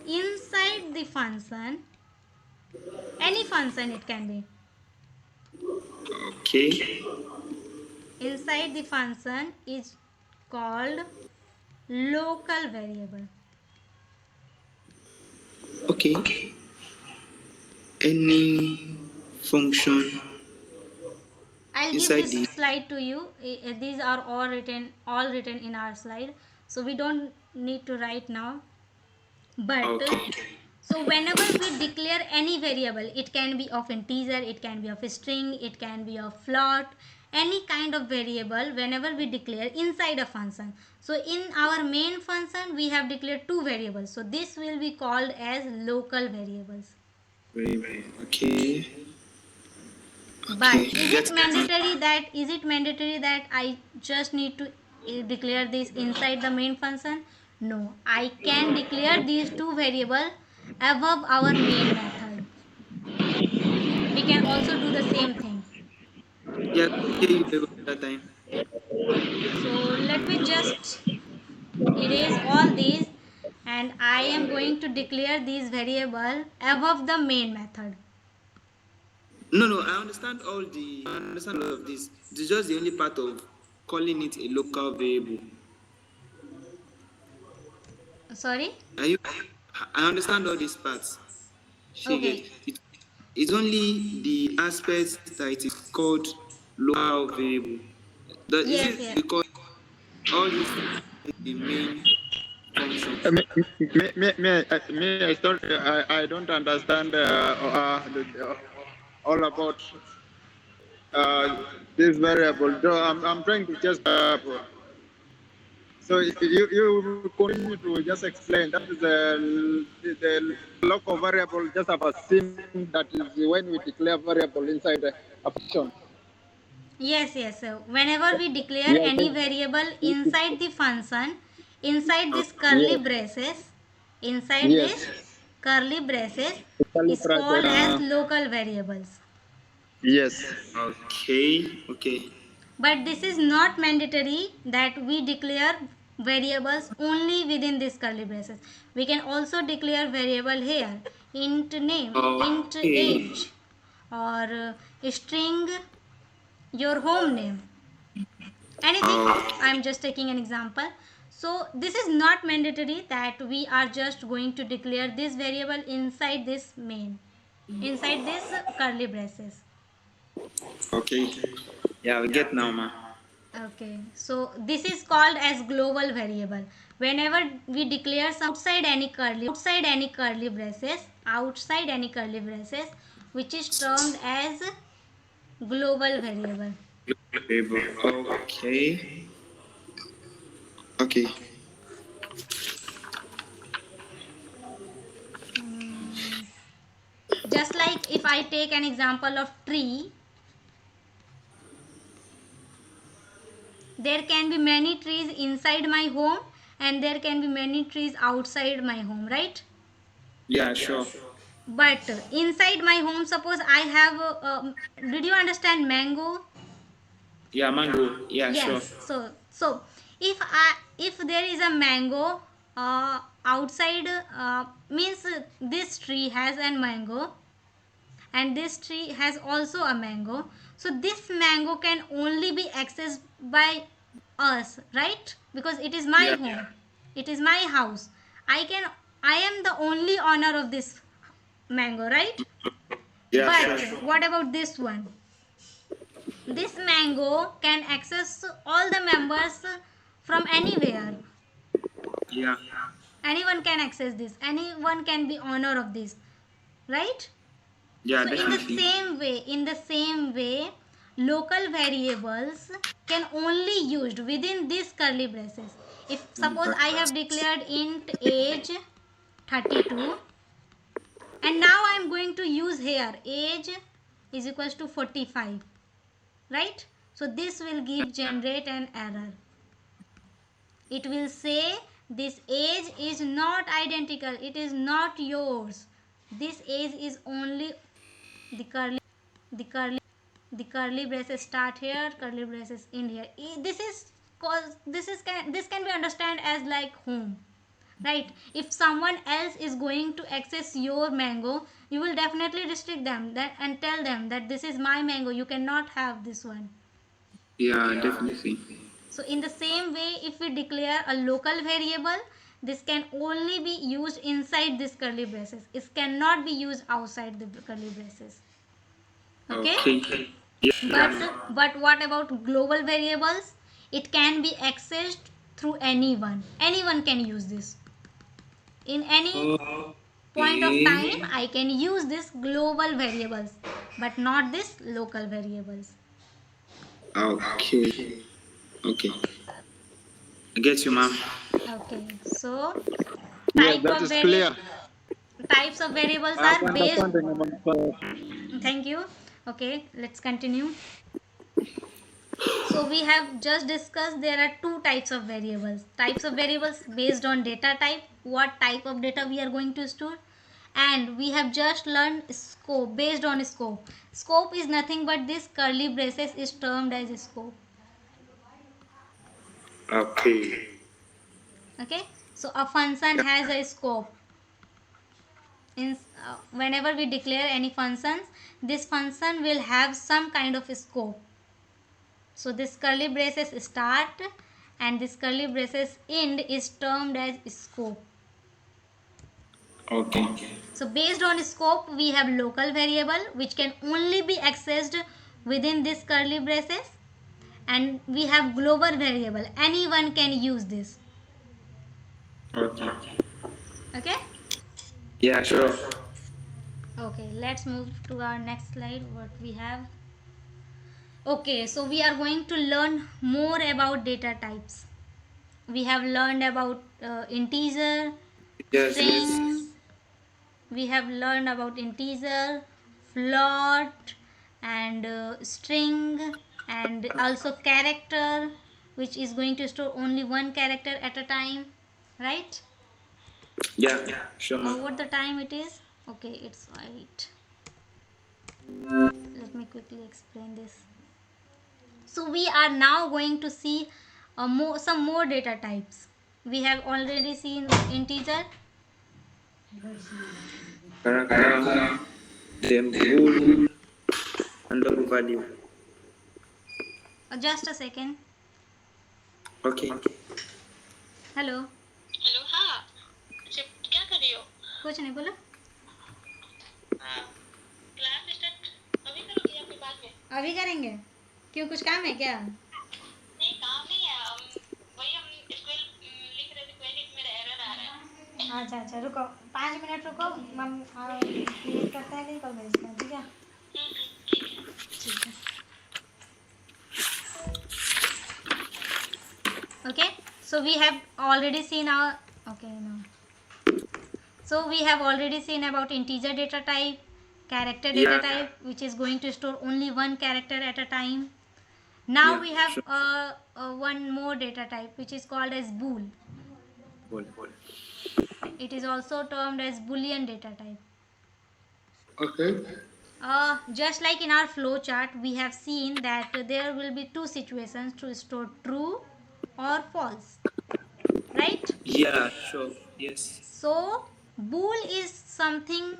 inside the function, any function it can be, Okay. inside the function is called local variable. Okay. Any function I'll give inside this the. slide to you. These are all written in our slide, so we don't need to write now. But Okay. so whenever we declare any variable, it can be of integer, it can be of a string, it can be of float, any kind of variable whenever we declare inside a function. So in our main function we have declared two variables, so this will be called as local variables. Okay. But Okay. Get. is it mandatory that I just need to declare this inside the main function? No, I can declare these two variables above our main method. We can also do the same thing. Yeah, hear you very well that time. So let me just erase all these, and I am going to declare these variable above the main method. No, I understand all of this. It's just the only part of calling it a local variable. Sorry. Are you? I understand all these parts. She get Okay. it. It's only the aspect that it is called local variable. Is Yes, it yes. because all these things are the main function? I don't understand all about uh, this variable. Though I'm trying to just so you continue to just explain that is the local variable just have a sim that is when we declare variable inside a function. Yes, yes. So whenever we declare Yes, any variable inside the function, inside this curly yes, braces, inside yes. this curly braces Totally is bracket. called as local variables. Yes. Okay. But this is not mandatory that we declare variables only within this curly braces. We can also declare variable here, int name, int Okay. age, or string your home name. Anything. I am just taking an example. So this is not mandatory that we are just going to declare this variable inside this main, inside this curly braces. Okay. Yeah, we get now, ma. Okay, so this is called as global variable. Whenever we declare some outside any curly braces, which is termed as global variable. Variable. Okay. Okay. Hmm. Just like if I take an example of tree, there can be many trees inside my home and there can be many trees outside my home, right? Yeah, sure. But inside my home, suppose I have did you understand mango? Yeah, mango. Yeah, sure. Yes. So if there is a mango outside, means this tree has a mango and this tree has also a mango, so this mango can only be accessed by us, right? Because it is my Yeah. home, it is my house. I am the only owner of this mango, right? Yeah, But sure. what about this one? This mango can access all the members from anywhere. Yeah. Anyone can access this, anyone can be owner of this, right? Yeah, So definitely. in the same way, local variables can only used within this curly braces. If suppose I have declared int age 32 and now I am going to use here age is equals to 45, right? So this will give generate an error. It will say this age is not identical, it is not yours. This age is only the curly braces start here, curly braces end here. This is cause this can be understand as like home, right? If someone else is going to access your mango, you will definitely restrict them that and tell them that this is my mango, you cannot have this one. Yeah, definitely. So in the same way, if we declare a local variable, this can only be used inside this curly braces, it cannot be used outside the curly braces. Okay. Okay. Yeah, but yeah. but what about global variables? It can be accessed through anyone, anyone can use this in any point of time. Okay. I can use this global variables but not this local variables. Okay. Okay. I get you, ma'am. Okay, so Yes, type that of is clear. types of variables I'm are based. understanding. Thank you. Okay, let's continue. So we have just discussed there are two types of variables. Types of variables based on data type, what type of data we are going to store. And we have just learned scope, based on scope. Scope is nothing but this curly braces is termed as scope. Okay. Okay, so a function Yeah. has a scope. whenever we declare any functions, this function will have some kind of scope. So this curly braces start and this curly braces end is termed as scope. Okay. So based on scope, we have local variable which can only be accessed within this curly braces, and we have global variable. Anyone can use this. Okay. Okay? Yeah, sure. Okay, let's move to our next slide. What we have. Okay, so we are going to learn more about data types. We have learned about integer, Yes, yes. string, we have learned about integer, float, and string, and also character, which is going to store only one character at a time, right? Yeah, sure, ma'am. What the time it is? Okay, it's right. Let me quickly explain this. So we are now going to see some more data types. We have already seen integer. Character, then bool, and double value. Just a second. Okay. Hello hello हाँ shift क्या कर रही हो कुछ नहीं बोलो. हाँ class start अभी करोगी या फिर बाद में अभी करेंगे. क्यों, कुछ काम है क्या? नहीं काम नहीं है वही हम स्कूल लिख रहे थे क्वेरी मेरा एरर आ रहा है अच्छा अच्छा रुको 5 मिनट रुको. मम क्रिएट करता है नहीं कल भेजते हैं. ठीक है. ठीक है. Okay, so we have already seen our so we have already seen about integer data type, character data Yeah. type, which is going to store only one character at a time. Now Yeah, we have sure. one more data type which is called as bool. Bool. It is also termed as boolean data type. Okay. Just like in our flow chart, we have seen that there will be two situations to store true or false, right? Yeah, sure. Yes. So bool is something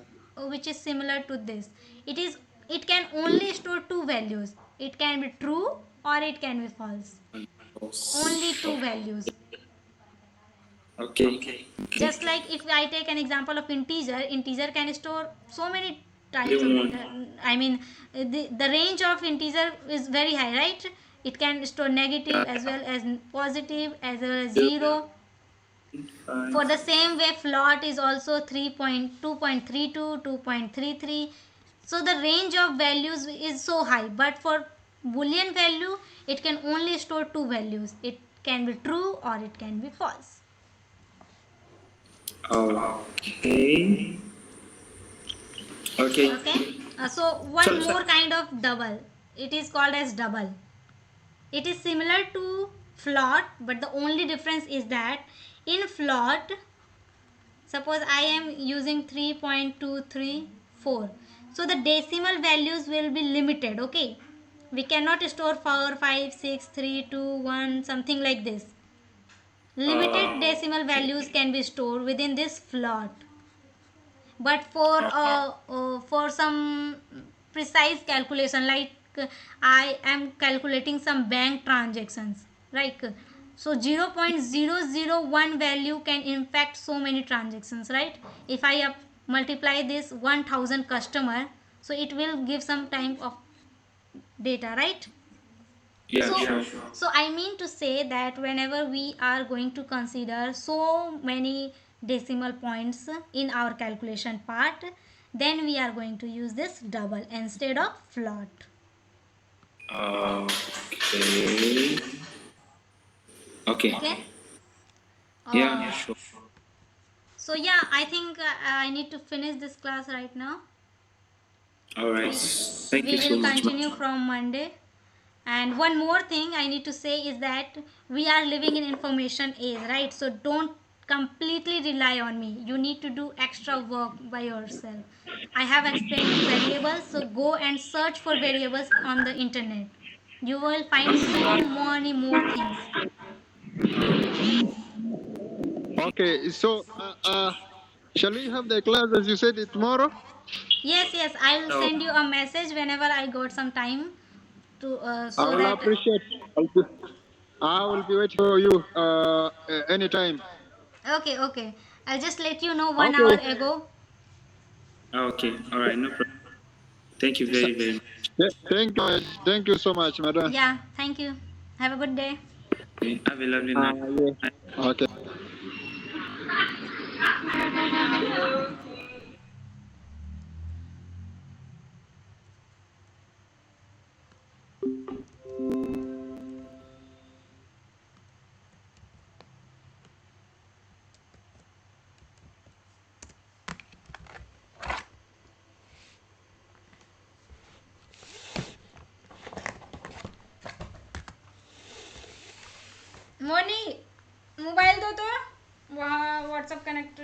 which is similar to this. It can only store two values. It can be true or it can be false. Only two values. Okay. Just like if I take an example of integer can store so many types of Different data. I mean, the range of integer is very high, right? It can store negative as well as positive as well as zero. For the same way, float is also 3.2.32, 2.33. So the range of values is so high. But for boolean value, it can only store two values. It can be true or it can be false. Okay. Okay. Okay. So one So- more kind of double. It is called as double. It is similar to float, but the only difference is that in float, suppose I am using 3.234. So the decimal values will be limited, okay? We cannot store 4, 5, 6, 3, 2, 1, something like this. Limited decimal values can be stored within this float. But for some precise calculation, like I am calculating some bank transactions, like so 0.001 value can impact so many transactions, right? If I multiply this 1000 customer, so it will give some type of data, right? Yeah, So, sure. so I mean to say that whenever we are going to consider so many decimal points in our calculation part, then we are going to use this double instead of float. Okay. Okay. Okay. Yeah, sure. So yeah, I think I need to finish this class right now. All right. Thank We you so will much. continue from Monday. And one more thing I need to say is that we are living in information age, right? So don't completely rely on me. You need to do extra work by yourself. I have explained you variables, so go and search for variables on the internet. You will find so many more things. Okay, so Shall we have the class as you said it tomorrow? Yes, I will No. send you a message whenever I got some time to I so will that. appreciate. I will be waiting for you anytime. Okay. I'll just let you know 1 hour Okay. ago. Okay. All right. No problem. Thank you very, very much. Thank you so much, madam. Yeah, thank you. Have a good day. Okay. Have a lovely night. Yeah. Bye. Okay. मोनी mobile दो तो वहाँ WhatsApp connect